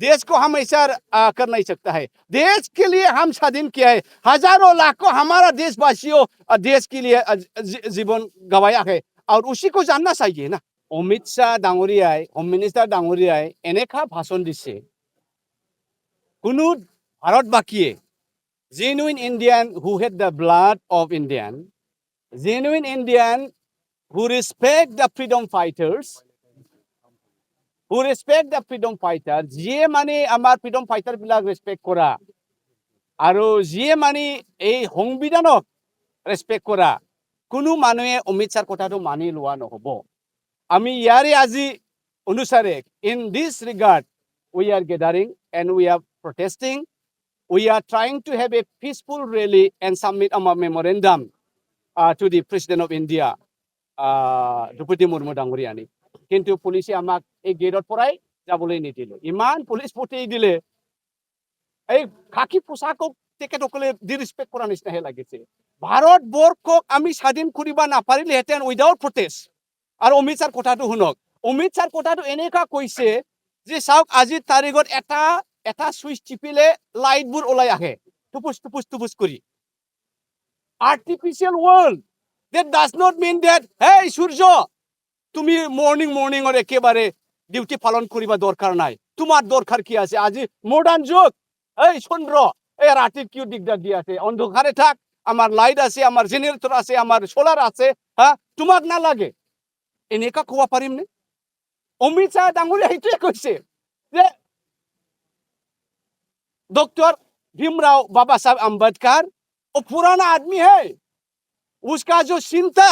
देश को हम ऐसा कर नहीं सकता है। देश के लिए हम स्वाधीन किया है, हजारों लाखों हमारा देशवासियों देश के लिए जीवन गवाया है और उसी को जानना चाहिए ना। अमित शाह डांगरियाय होम मिनिस्टार डांगरियाय এনেকা भाषण दिसे কোনো ভারতবাসীয়ে genuine Indian who had the blood of Indian, genuine Indian who respect the freedom fighters, যিয়ে মানে আমাৰ freedom fighter বিলাক ৰেসপেক্ট কৰা আৰু যিয়ে মানে এই সংবিধানক ৰেসপেক্ট কৰা কোনো মানুহে অমিত শাহৰ কথাটো মানি লোৱা নহব। আমি ইয়াৰে আজি অনুসাৰে in this regard we are gathering and we are protesting. We are trying to have a peaceful rally and submit our memorandum to the President of India, Drupadi Murmu Danguriani. কিন্তু পুলিশে আমাক এই গেটৰ পৰাই যাবলৈ নিদিলে। ইমান পুলিশ পঠিয়াই দিলে, এই খাকি পোছাকক তেখেতসকলে ডিৰেসপেক্ট কৰা নিচিনাহে লাগিছে। ভাৰতবৰ্ষক আমি স্বাধীন কৰিব নাপাৰিলেহেঁতেন উইদাউট প্ৰটেষ্ট। আৰু অমিত শাহৰ কথাটো শুনক, অমিত শাহৰ কথাটো এনেকুৱা কৈছে যে চাওক আজিৰ তাৰিখত এটা সুইচ টিপিলে লাইটবোৰ ওলাই আহে টুপুচ টুপুচ টুপুচ কৰি। Artificial world that does not mean that hey সূৰ্য তুমি মৰ্নিংৰ একেবাৰে ডিউটি পালন কৰিব দৰকাৰ নাই, তোমাৰ দৰকাৰ কি আছে? আজি মডাৰ্ণ যুগ, এই চন্দ্ৰ এই ৰাতিত কিয় দিগদাৰ দি আছে? অন্ধকাৰে থাক, আমাৰ লাইট আছে, আমাৰ জেনেৰেটৰ আছে, আমাৰ সোলাৰ আছে, তোমাক নালাগে। এনেকা ক'ব পাৰিম নে? অমিত শাহ ডাঙৰীয়া সেইটোৱে কৈছে যে डॉक्टर भीमराव बाबा साहब अम्बेडकर वो पुराना आदमी है, उसका जो चिंता,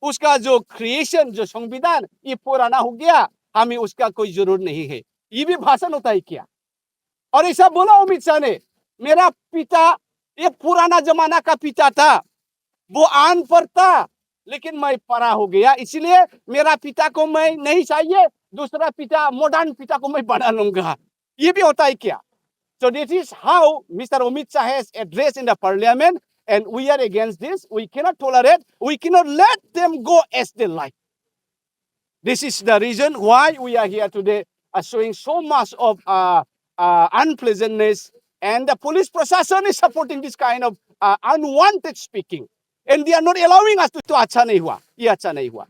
उसका जो क्रिएशन, जो संविधान ये पुराना हो गया, हमें उसका कोई जरूरत नहीं है। ये भी भाषण होता है क्या? और ऐसा बोला अमित शाह ने, मेरा पिता ये पुराना जमाना का पिता था, वो अनपढ़ था लेकिन मैं पढ़ा हो गया, इसलिए मेरा पिता को मैं नहीं चाहिए, दूसरा पिता मॉडर्न पिता को मैं बना लूंगा। ये भी होता है क्या? So this is how Mr. Amit Shah has addressed in the parliament, and we are against this. We cannot tolerate, we cannot let them go as they like. This is the reason why we are here today, showing so much of unpleasantness, and the police procession is supporting this kind of unwanted speaking, and they are not allowing us to अच्छा नहीं हुआ, ये अच्छा नहीं हुआ,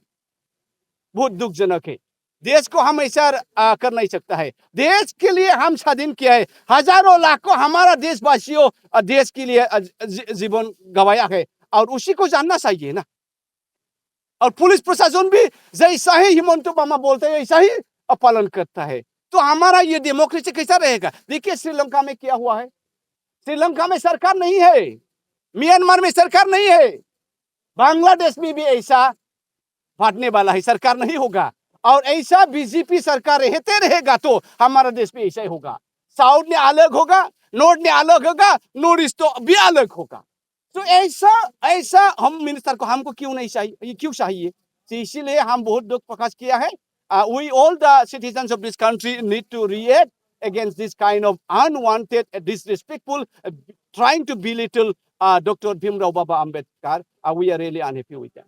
बहुत दुखजनक है। देश को हम ऐसा कर नहीं सकता है। देश के लिए हम स्वाधीन किया है, हजारों लाखों हमारा देशवासियों देश के लिए जीवन गवाया है और उसी को जानना चाहिए ना। और पुलिस प्रशासन भी जैसा ही हिमंत वर्मा बोलते हैं ऐसा ही पालन करता है, तो हमारा ये डेमोक्रेसी कैसा रहेगा? देखिए श्रीलंका में क्या हुआ है। श्रीलंका में सरकार नहीं है, म्यांमार में सरकार नहीं है, बांग्लादेश में भी ऐसा फाटने वाला है, सरकार नहीं होगा। और ऐसा बीजेपी सरकार रहते रहेगा तो हमारा देश में ऐसा ही होगा। साउथ में अलग होगा, नॉर्थ में अलग होगा, नॉर्थ ईस्ट तो भी अलग होगा। तो ऐसा हम मिनिस्टर को हमको क्यों नहीं चाहिए, ये क्यों चाहिए? तो इसीलिए हम बहुत दुख प्रकाश किया है। We all the citizens of this country need to react against this kind of unwanted, disrespectful, trying to belittle Dr. Bhimrao Baba Ambedkar. We are really unhappy with that.